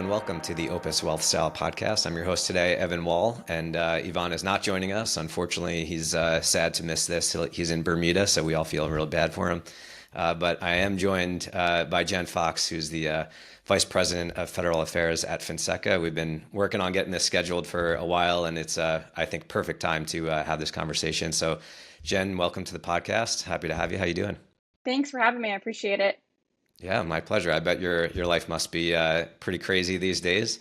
and welcome to the Opus Wealth Style Podcast. I'm your host today, Evan Wohl, and Yvonne is not joining us. Unfortunately, he's sad to miss this. He's in Bermuda, so we all feel real bad for him. But I am joined by Jen Fox, who's the Vice President of Federal Affairs at Finseca. We've been working on getting this scheduled for a while, and it's, I think, perfect time to have this conversation. So, Jen, welcome to the podcast. Happy to have you. How you doing? Thanks for having me. I appreciate it. Yeah, my pleasure. I bet your life must be pretty crazy these days.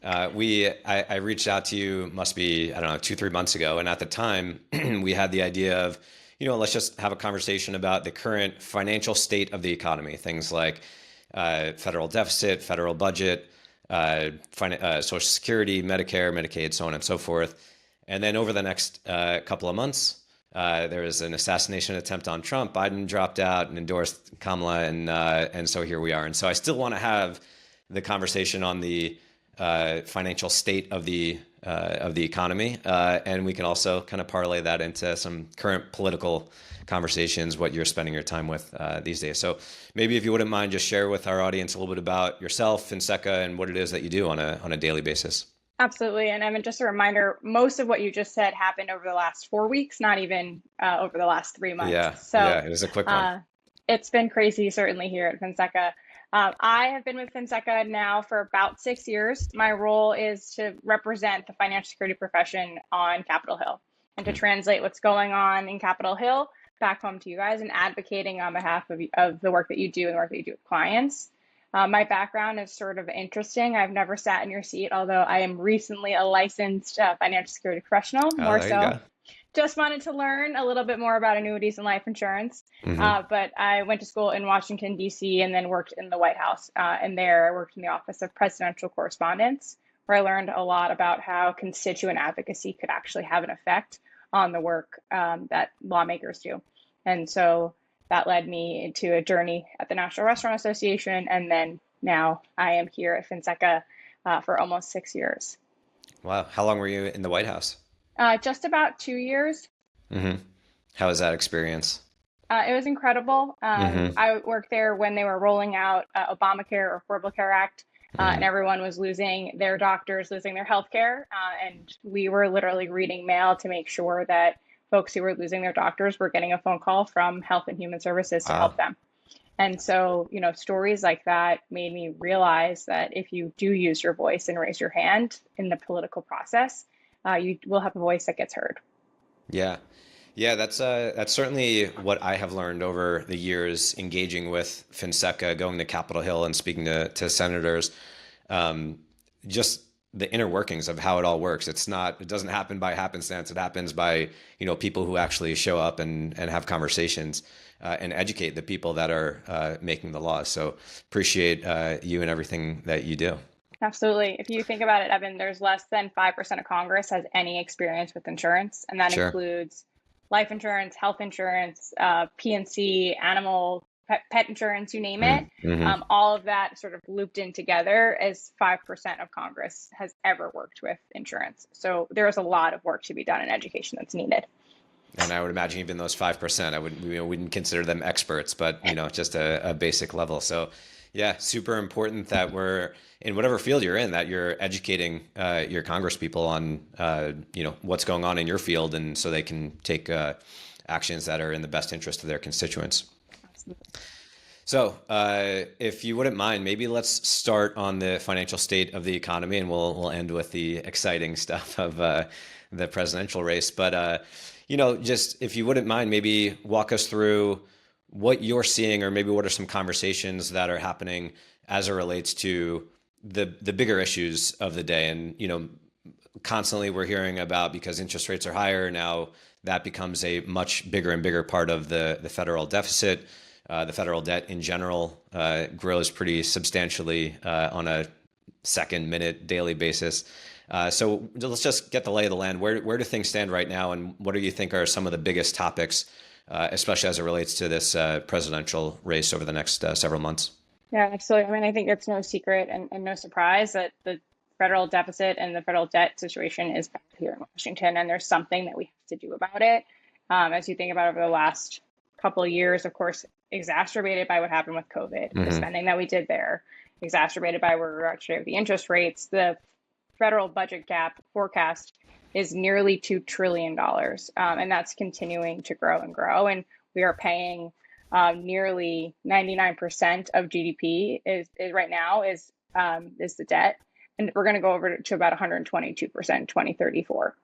I reached out to you, must be, I don't know, 2, 3 months ago. And at the time, we had the idea of, let's just have a conversation about the current financial state of the economy. Things like federal deficit, federal budget, Social Security, Medicare, Medicaid, so on and so forth. And then over the next couple of months, there was an assassination attempt on Trump. Biden dropped out and endorsed Kamala, and so here we are. And so I still want to have the conversation on the financial state of the economy, and we can also kind of parlay that into some current political conversations, what you're spending your time with these days. So maybe if you wouldn't mind, just share with our audience a little bit about yourself, Finseca, and what it is that you do on a daily basis. Absolutely. And Evan, just a reminder, most of what you just said happened over the last 4 weeks, not even over the last 3 months. Yeah, it was a quick one. It's been crazy, certainly here at Finseca. I have been with Finseca now for about 6 years. My role is to represent the financial security profession on Capitol Hill and to translate what's going on in Capitol Hill back home to you guys and advocating on behalf of the work that you do and the work that you do with clients. My background is sort of interesting. I've never sat in your seat, although I am recently a licensed financial security professional, more so. Just wanted to learn a little bit more about annuities and life insurance. But I went to school in Washington, D.C., and then worked in the White House. And there I worked in the Office of Presidential Correspondence, where I learned a lot about how constituent advocacy could actually have an effect on the work that lawmakers do. And so that led me into a journey at the National Restaurant Association. And then now I am here at Finseca for almost 6 years. Wow. How long were you in the White House? Just about 2 years. How was that experience? It was incredible. I worked there when they were rolling out Obamacare or Affordable Care Act, and everyone was losing their doctors, losing their health care. And we were literally reading mail to make sure that folks who were losing their doctors were getting a phone call from Health and Human Services to help them. And so, stories like that made me realize that if you do use your voice and raise your hand in the political process, you will have a voice that gets heard. Yeah, that's certainly what I have learned over the years engaging with Finseca, going to Capitol Hill and speaking to senators. Just the inner workings of how it all works. It doesn't happen by happenstance. It happens by, people who actually show up and have conversations and educate the people that are making the laws. So appreciate you and everything that you do. Absolutely. If you think about it, Evan, there's less than 5% of Congress has any experience with insurance. And that includes life insurance, health insurance, P&C, animal, pet insurance, you name it. All of that sort of looped in together as 5% of Congress has ever worked with insurance. So there's a lot of work to be done in education that's needed. And I would imagine even those 5%, we wouldn't consider them experts, but just a basic level. So yeah, super important that we're in whatever field you're in, that you're educating your Congress people on what's going on in your field, and so they can take actions that are in the best interest of their constituents. So if you wouldn't mind, maybe let's start on the financial state of the economy, and we'll end with the exciting stuff of the presidential race. But, just if you wouldn't mind, maybe walk us through what you're seeing, or maybe what are some conversations that are happening as it relates to the bigger issues of the day. And, constantly we're hearing about, because interest rates are higher now, that becomes a much bigger and bigger part of the federal deficit. The federal debt in general grows pretty substantially on a second, minute, daily basis. So let's just get the lay of the land. Where do things stand right now, and what do you think are some of the biggest topics, especially as it relates to this presidential race over the next several months? Yeah, absolutely. I mean, I think it's no secret and no surprise that the federal deficit and the federal debt situation is back here in Washington, and there's something that we have to do about it. As you think about over the last couple of years, of course, exacerbated by what happened with COVID, the spending that we did there, exacerbated by where we're actually at the interest rates. The federal budget gap forecast is nearly $2 trillion. And that's continuing to grow and grow. And we are paying nearly 99% of GDP is right now is the debt. And we're going to go over to about 122% in 2034,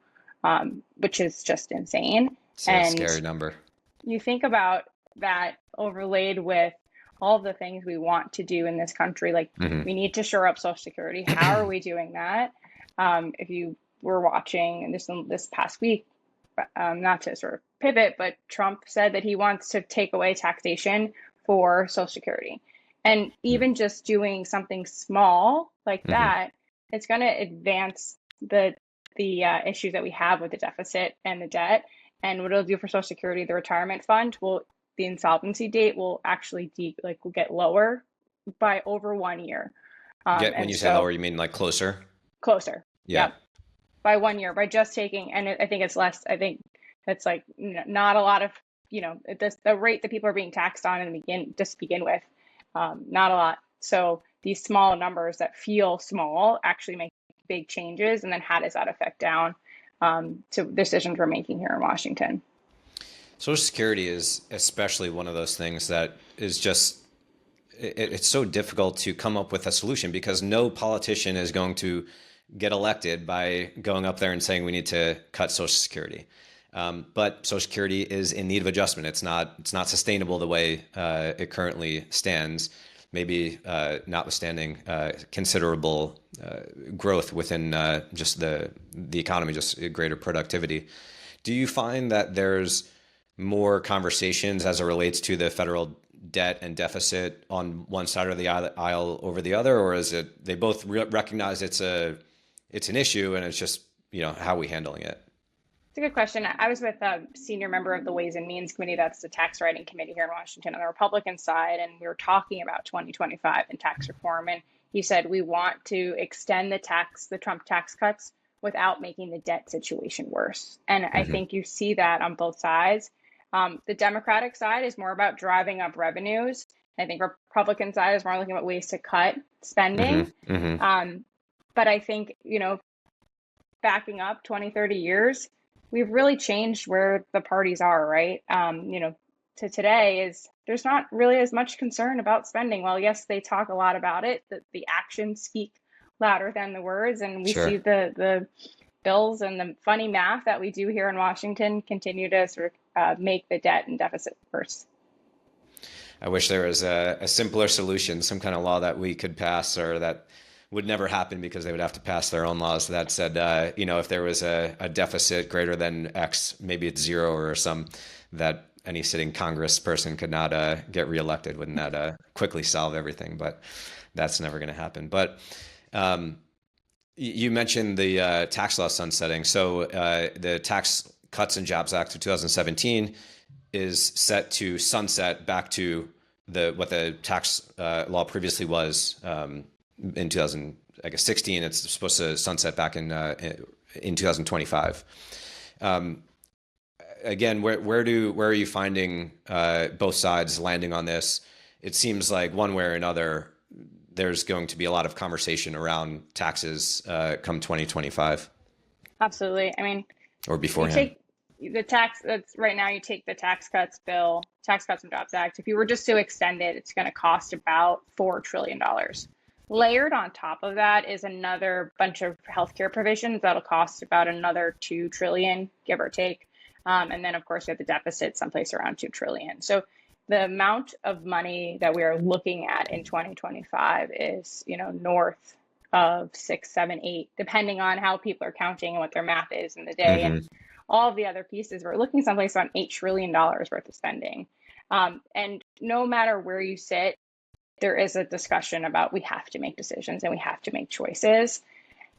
which is just insane. It's a And scary number. you think about that overlaid with all the things we want to do in this country, like Hmm. we need to shore up Social Security. How are we doing that? If you were watching this past week, not to sort of pivot, but Trump said that he wants to take away taxation for Social Security. And even just doing something small like Hmm. that, it's going to advance the issues that we have with the deficit and the debt. And what it'll do for Social Security, the retirement fund will, the insolvency date will actually will get lower by over 1 year. When And you say so lower, you mean like closer? closer. Yeah. Yep. By 1 year, by just taking, and I think it's less. I think it's like not a lot of, the rate that people are being taxed on in the begin with, not a lot. So these small numbers that feel small actually make big changes. And then how does that affect down to decisions we're making here in Washington? Social Security is especially one of those things that is just, it's so difficult to come up with a solution because no politician is going to get elected by going up there and saying we need to cut Social Security. But Social Security is in need of adjustment. It's not sustainable the way it currently stands. Maybe notwithstanding considerable growth within just the economy, just greater productivity. Do you find that there's more conversations as it relates to the federal debt and deficit on one side of the aisle over the other, or is it they both recognize it's an issue and it's just how are we handling it? It's a good question. I was with a senior member of the Ways and Means Committee, that's the tax writing committee here in Washington on the Republican side, and we were talking about 2025 and tax reform. And he said, we want to extend the Trump tax cuts without making the debt situation worse. And I think you see that on both sides. The Democratic side is more about driving up revenues. I think Republican side is more looking at ways to cut spending. But I think, backing up 20, 30 years, we've really changed where the parties are, right? To today is there's not really as much concern about spending. Well, yes, they talk a lot about it, the actions speak louder than the words. And we see the bills and the funny math that we do here in Washington continue to sort of make the debt and deficit worse. I wish there was a simpler solution, some kind of law that we could pass or that would never happen because they would have to pass their own laws that said, if there was a deficit greater than X, maybe it's zero or some that any sitting Congress person could not get reelected. Wouldn't that quickly solve everything? But that's never going to happen. But you mentioned the tax law sunsetting. So the Tax Cuts and Jobs Act of 2017 is set to sunset back to what the tax law previously was in 2016. It's supposed to sunset back in 2025. Again, where are you finding both sides landing on this? It seems like one way or another, there's going to be a lot of conversation around taxes come 2025. Absolutely. I mean, or beforehand. You take the tax that's right now, you take the Tax Cuts and Jobs Act. If you were just to extend it, it's going to cost about $4 trillion. Layered on top of that is another bunch of healthcare provisions that'll cost about another $2 trillion, give or take. And then, of course, we have the deficit someplace around $2 trillion. So the amount of money that we are looking at in 2025 is, north of 6, 7, 8, depending on how people are counting and what their math is in the day. And all of the other pieces, we're looking someplace around $8 trillion worth of spending. And no matter where you sit, there is a discussion about we have to make decisions and we have to make choices.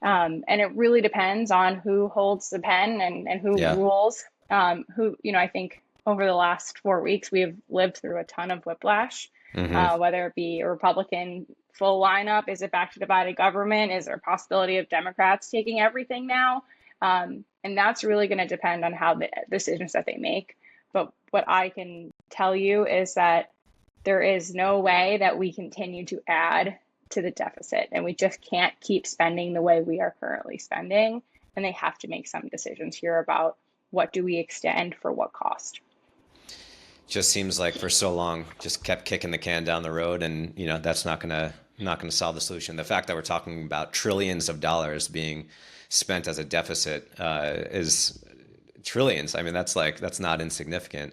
And it really depends on who holds the pen and who rules. I think over the last 4 weeks, we have lived through a ton of whiplash, whether it be a Republican full lineup. Is it back to divided government? Is there a possibility of Democrats taking everything now? And that's really going to depend on how the decisions that they make. But what I can tell you is that there is no way that we continue to add to the deficit, and we just can't keep spending the way we are currently spending. And they have to make some decisions here about what do we extend for what cost. Just seems like for so long, just kept kicking the can down the road, and that's not gonna solve the solution. The fact that we're talking about trillions of dollars being spent as a deficit is trillions. I mean, that's not insignificant.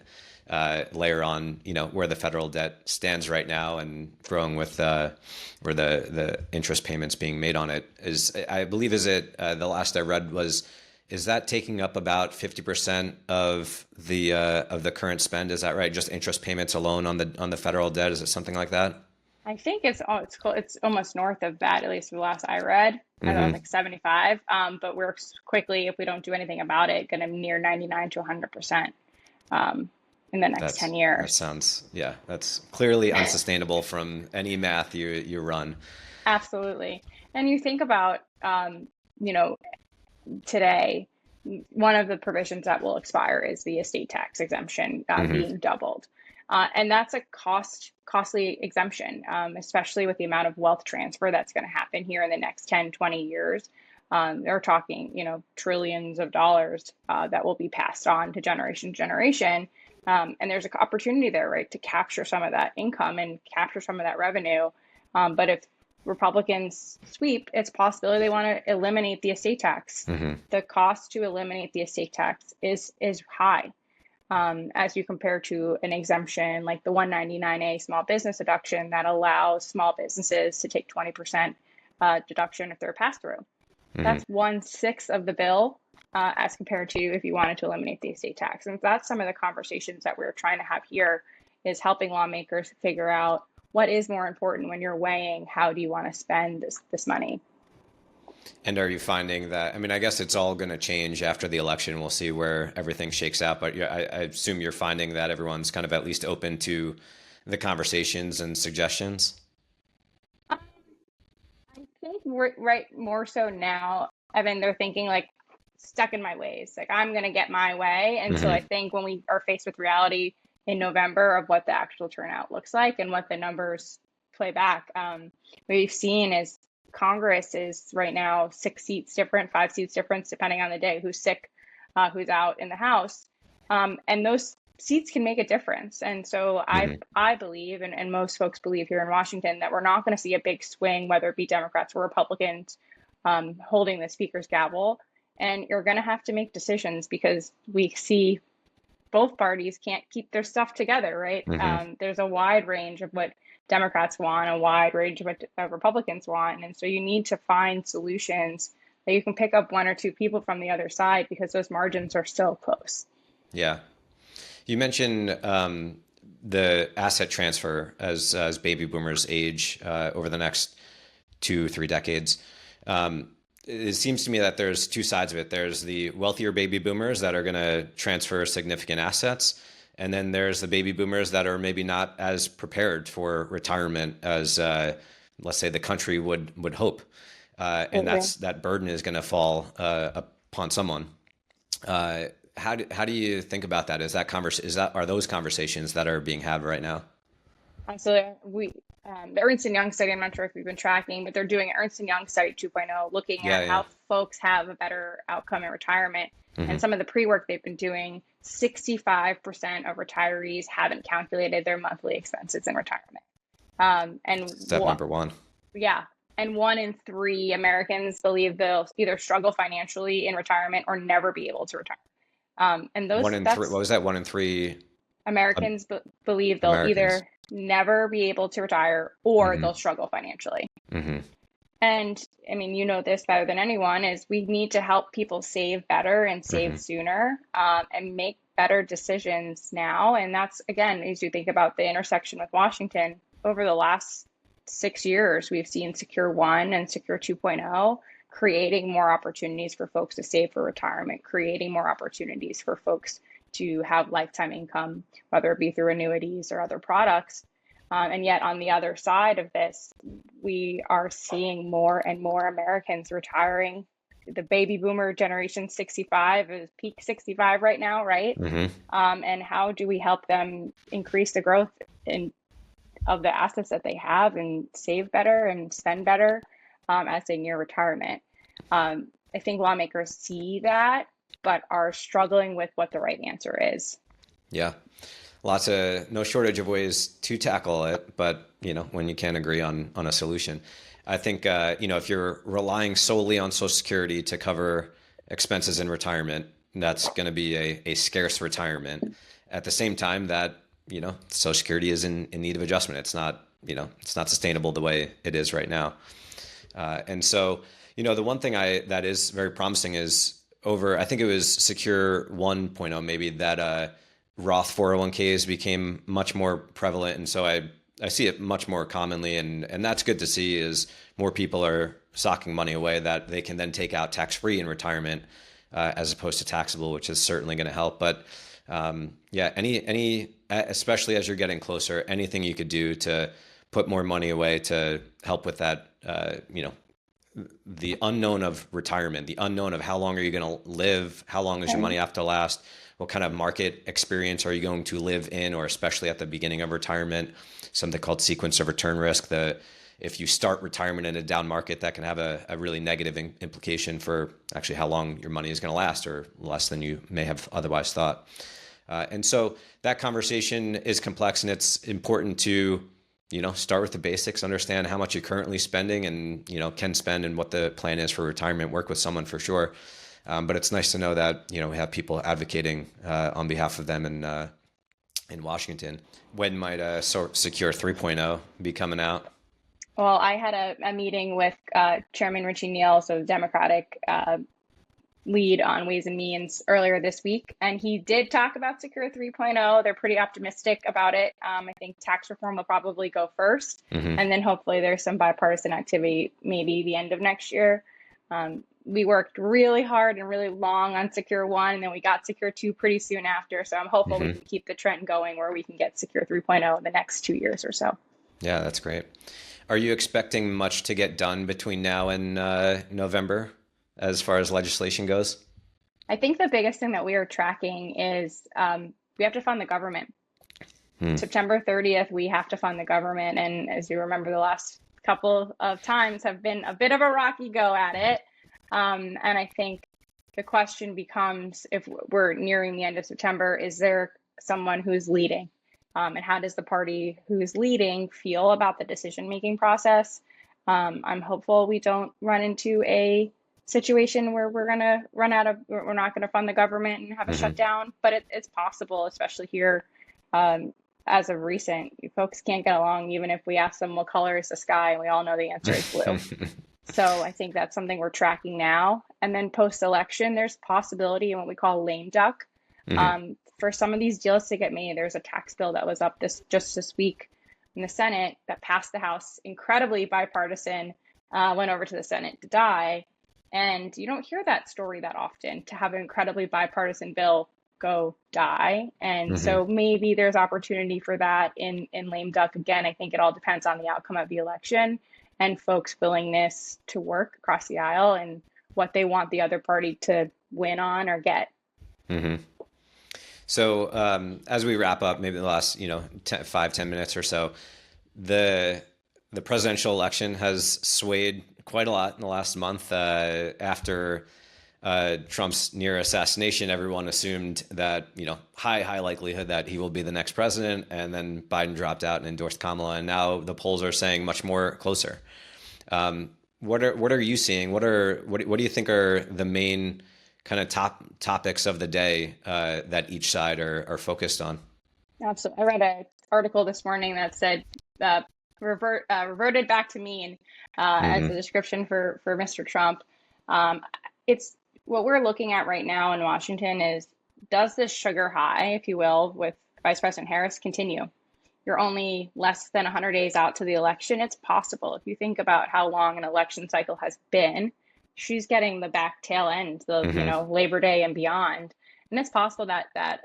Layer on, where the federal debt stands right now and growing with where the interest payments being made on it is, I believe, is it the last I read was, is that taking up about 50% of the current spend? Is that right? Just interest payments alone on the federal debt? Is it something like that? I think it's almost north of that, at least the last I read. I thought it was Hmm. like 75. But we're quickly, if we don't do anything about it, going to near 99 to 100% in the next 10 That years. sounds, yeah, that's clearly unsustainable from any math you run. Absolutely. And you think about, you know, today, one of the provisions that will expire is the estate tax exemption Hmm. being doubled. And that's a costly exemption, especially with the amount of wealth transfer that's going to happen here in the next 10, 20 years. They're talking, trillions of dollars that will be passed on to generation. And there's an opportunity there, right, to capture some of that income and capture some of that revenue. But if Republicans sweep, it's a possibility they want to eliminate the estate tax. Hmm. The cost to eliminate the estate tax is high, as you compare to an exemption like the 199A small business deduction that allows small businesses to take 20% deduction if they're pass through. Hmm. That's 1/6 of the bill, as compared to if you wanted to eliminate the estate tax. And that's some of the conversations that we're trying to have here, is helping lawmakers figure out what is more important when you're weighing how do you want to spend this money. And are you finding that, I mean, I guess it's all going to change after the election. We'll see where everything shakes out. But I assume you're finding that everyone's kind of at least open to the conversations and suggestions. Um, I think we're right more so now, Evan, they're thinking like stuck in my ways. Like I'm gonna get my way. And so I Hmm. think when we are faced with reality in November of what the actual turnout looks like and what the numbers play back, what we've seen is Congress is right now 6 seats different, 5 seats different, depending on the day, who's sick, who's out in the House. And those seats can make a difference. And so Hmm. I believe, and most folks believe here in Washington, that we're not going to see a big swing, whether it be Democrats or Republicans, holding the speaker's gavel. And you're going to have to make decisions because we see both parties can't keep their stuff together, right? Hmm. There's a wide range of what Democrats want, a wide range of what Republicans want. And so you need to find solutions that you can pick up one or two people from the other side because those margins are still close. Yeah. You mentioned the asset transfer as baby boomers age over the next 2, 3 decades. Um, it seems to me that there's two sides of it. There's the wealthier baby boomers that are going to transfer significant assets, and then there's the baby boomers that are maybe not as prepared for retirement as, let's say, the country would hope. And Absolutely. that burden is going to fall upon someone. Uh, how do you think about that? Are those conversations that are being had right now? Absolutely. The Ernst& Young study, I'm not sure if you've been tracking, but they're doing an Ernst& Young study 2.0, looking Yeah, at yeah. how folks have a better outcome in retirement. And Hmm. some of the pre-work they've been doing, 65% of retirees haven't calculated their monthly expenses in retirement. And Step what, number one. yeah, and 1 in 3 Americans believe they'll either struggle financially in retirement or never be able to retire. And One in three. What that's was that? 1 in 3 Americans believe they'll Americans. either never be able to retire or Hmm. they'll struggle financially. Hmm. And I mean, you know this better than anyone, is we need to help people save better and save Hmm. sooner, and make better decisions now. And that's, again, as you think about the intersection with Washington, over the last 6 years, we've seen Secure One and Secure 2.0 creating more opportunities for folks to save for retirement, creating more opportunities for folks to have lifetime income, whether it be through annuities or other products. And yet, on the other side of this, we are seeing more and more Americans retiring. The baby boomer generation 65 is peak 65 right now, right? Hmm. And how do we help them increase the growth in of the assets that they have and save better and spend better as they near retirement. I think lawmakers see that, but are struggling with what the right answer is. Yeah. No shortage of ways to tackle it, but when you can't agree on a solution. I think if you're relying solely on Social Security to cover expenses in retirement, that's going to be a scarce retirement. At the same time, that Social Security is in need of adjustment. It's not sustainable the way it is right now. And so the one thing that is very promising is I think it was Secure 1.0 maybe, that Roth 401ks became much more prevalent. And so I see it much more commonly, and that's good to see, is more people are socking money away that they can then take out tax-free in retirement, as opposed to taxable, which is certainly going to help. But especially as you're getting closer, anything you could do to put more money away to help with that, the unknown of retirement, the unknown of how long are you going to live, how long does your money have to last, what kind of market experience are you going to live in, or especially at the beginning of retirement, something called sequence of return risk. If you start retirement in a down market, that can have a really negative implication for actually how long your money is going to last, or less than you may have otherwise thought. And so that conversation is complex, and it's important to start with the basics, understand how much you're currently spending and, can spend, and what the plan is for retirement. Work with someone for sure. But it's nice to know that, we have people advocating on behalf of them in Washington. When might Secure 3.0 be coming out? Well, I had a meeting with Chairman Richie Neal, so the Democratic lead on Ways and Means, earlier this week, and he did talk about Secure 3.0. They're pretty optimistic about it. I think tax reform will probably go first, and then hopefully there's some bipartisan activity maybe the end of next year. We worked really hard and really long on Secure 1, and then we got Secure 2 pretty soon after. So I'm hopeful we can keep the trend going where we can get Secure 3.0 in the next 2 years or so. Yeah, that's great. Are you expecting much to get done between now and November as far as legislation goes? I think the biggest thing that we are tracking is we have to fund the government. September 30th, we have to fund the government. And as you remember, the last couple of times have been a bit of a rocky go at it. And I think the question becomes, if we're nearing the end of September, is there someone who's leading? And how does the party who's leading feel about the decision-making process? I'm hopeful we don't run into a situation where we're not going to fund the government and have a shutdown, but it's possible, especially here. As of recent, folks can't get along even if we ask them what color is the sky, and we all know the answer is blue. So I think that's something we're tracking now. And then post-election, there's possibility in what we call lame duck. For some of these deals to get made. There's a tax bill that was up just this week in the Senate that passed the House, incredibly bipartisan, went over to the Senate to die. And you don't hear that story that often, to have an incredibly bipartisan bill go die. And so maybe there's opportunity for that in lame duck. Again, I think it all depends on the outcome of the election and folks' willingness to work across the aisle and what they want the other party to win on or get. So as we wrap up, maybe the last 5-10 minutes or so, the presidential election has swayed quite a lot in the last month. After Trump's near assassination, everyone assumed that high likelihood that he will be the next president, and then Biden dropped out and endorsed Kamala, and now the polls are saying much more closer. What are you seeing? What do you think are the main kind of top topics of the day that each side are focused on? Absolutely. I read an article this morning that said reverted back to mean as a description for Mr. Trump. It's what we're looking at right now in Washington is, does this sugar high, if you will, with Vice President Harris continue? You're only less than 100 days out to the election. It's possible, if you think about how long an election cycle has been, she's getting the back tail end, the Labor Day and beyond, and it's possible that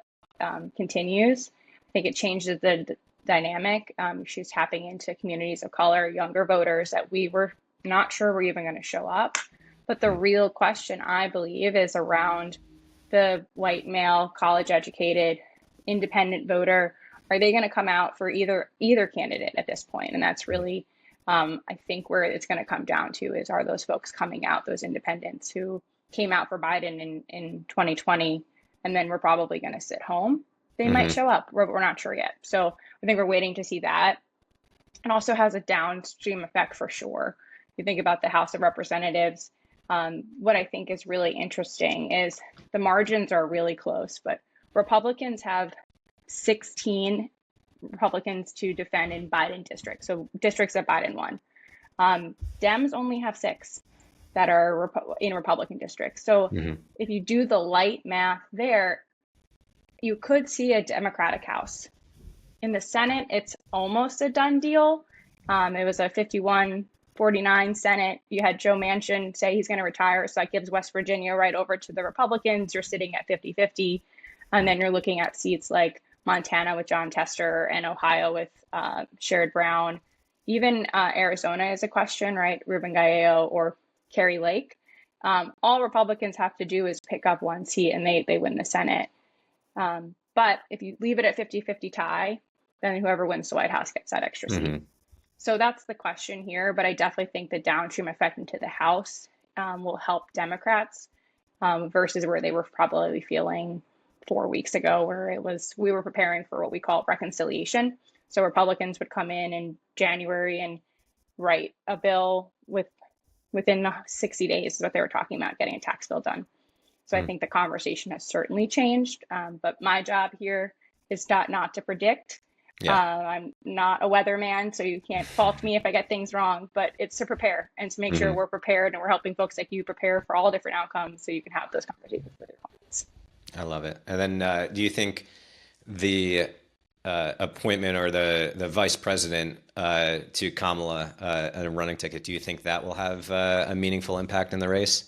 continues. I think it changes the dynamic. She's tapping into communities of color, younger voters that we were not sure were even going to show up. But the real question, I believe, is around the white male, college educated, independent voter. are they going to come out for either candidate at this point? And that's really, I think, where it's going to come down to is, are those folks coming out, those independents who came out for Biden in 2020, and then we're probably going to sit home. They might show up. We're not sure yet. So I think we're waiting to see that. It also has a downstream effect for sure. If you think about the House of Representatives, what I think is really interesting is the margins are really close, but Republicans have 16 Republicans to defend in Biden districts, so districts that Biden won. Dems only have 6 that are in Republican districts. So if you do the light math there, you could see a Democratic House. In the Senate, it's almost a done deal. It was a 51-49 Senate. You had Joe Manchin say he's going to retire, so that gives West Virginia right over to the Republicans. You're sitting at 50-50. And then you're looking at seats like Montana with John Tester and Ohio with Sherrod Brown. Even Arizona is a question, right? Ruben Gallego or Carrie Lake. All Republicans have to do is pick up one seat and they win the Senate. But if you leave it at 50-50 tie, then whoever wins the White House gets that extra seat. So that's the question here. But I definitely think the downstream effect into the House will help Democrats versus where they were probably feeling 4 weeks ago, where we were preparing for what we call reconciliation. So Republicans would come in January and write a bill within 60 days is what they were talking about, getting a tax bill done. So I think the conversation has certainly changed. But my job here is not to predict. I'm not a weatherman, so you can't fault me if I get things wrong, but it's to prepare and to make sure we're prepared and we're helping folks like you prepare for all different outcomes so you can have those conversations with your clients. I love it. And then do you think the appointment or the vice president to Kamala a running ticket, do you think that will have a meaningful impact in the race?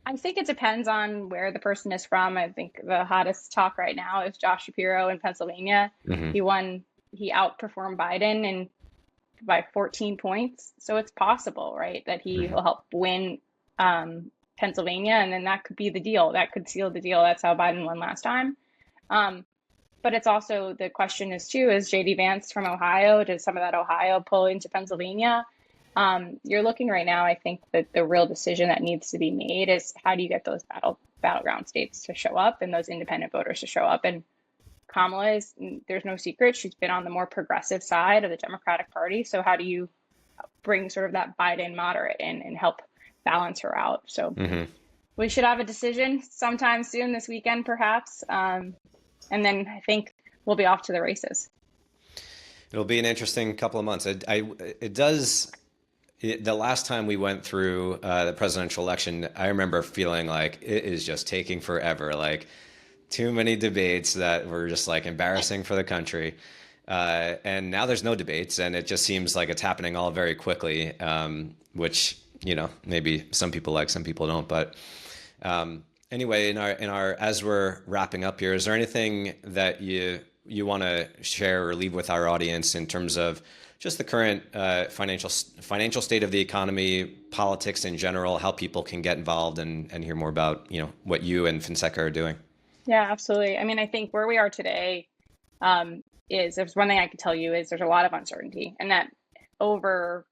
I think it depends on where the person is from. I think the hottest talk right now is Josh Shapiro in Pennsylvania. He outperformed Biden by 14 points. So it's possible, right, that he will help win Pennsylvania, and then that could be the deal. That could seal the deal. That's how Biden won last time. But it's also, the question is too, is JD Vance from Ohio, does some of that Ohio pull into Pennsylvania? You're looking right now, I think that the real decision that needs to be made is, how do you get those battleground states to show up and those independent voters to show up? And Kamala there's no secret, she's been on the more progressive side of the Democratic Party. So how do you bring sort of that Biden moderate in and help balance her out? So we should have a decision sometime soon, this weekend, perhaps. And then I think we'll be off to the races. It'll be an interesting couple of months. The last time we went through the presidential election, I remember feeling like it is just taking forever. Like, too many debates that were just like embarrassing for the country. And now there's no debates, and it just seems like it's happening all very quickly, which, maybe some people like, some people don't. But anyway, in our as we're wrapping up here, is there anything that you want to share or leave with our audience in terms of just the current financial state of the economy, politics in general, how people can get involved and hear more about what you and Finseca are doing? Yeah, absolutely. I mean, I think where we are today is, there's one thing I can tell you, is there's a lot of uncertainty, and that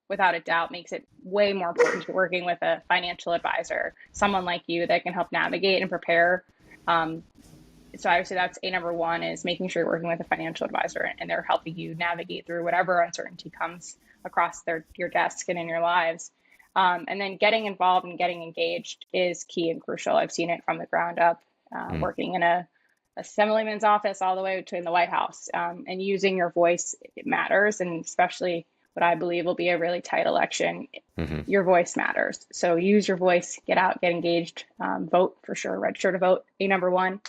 without a doubt, makes it way more important to be working with a financial advisor, someone like you that can help navigate and prepare. So obviously that's number one, is making sure you're working with a financial advisor and they're helping you navigate through whatever uncertainty comes across your desk and in your lives. And then getting involved and getting engaged is key and crucial. I've seen it from the ground up, working in a assemblyman's office all the way to in the White House, and using your voice, it matters. And especially what I believe will be a really tight election, your voice matters. So use your voice, get out, get engaged, vote for sure, register to vote, number one.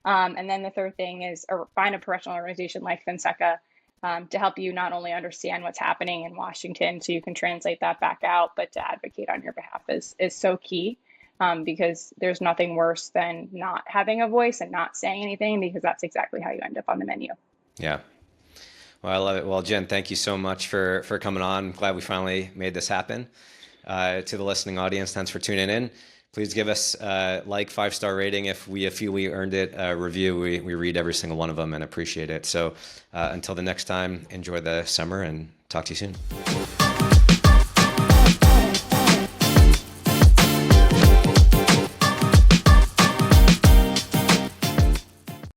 And then the third thing is find a professional organization like Finseca to help you not only understand what's happening in Washington so you can translate that back out, but to advocate on your behalf is so key, because there's nothing worse than not having a voice and not saying anything, because that's exactly how you end up on the menu. Yeah. Well, I love it. Well, Jen, thank you so much for coming on. I'm glad we finally made this happen. To the listening audience, thanks for tuning in. Please give us like 5-star rating if we feel we earned it. Review. We read every single one of them and appreciate it. So until the next time, enjoy the summer and talk to you soon.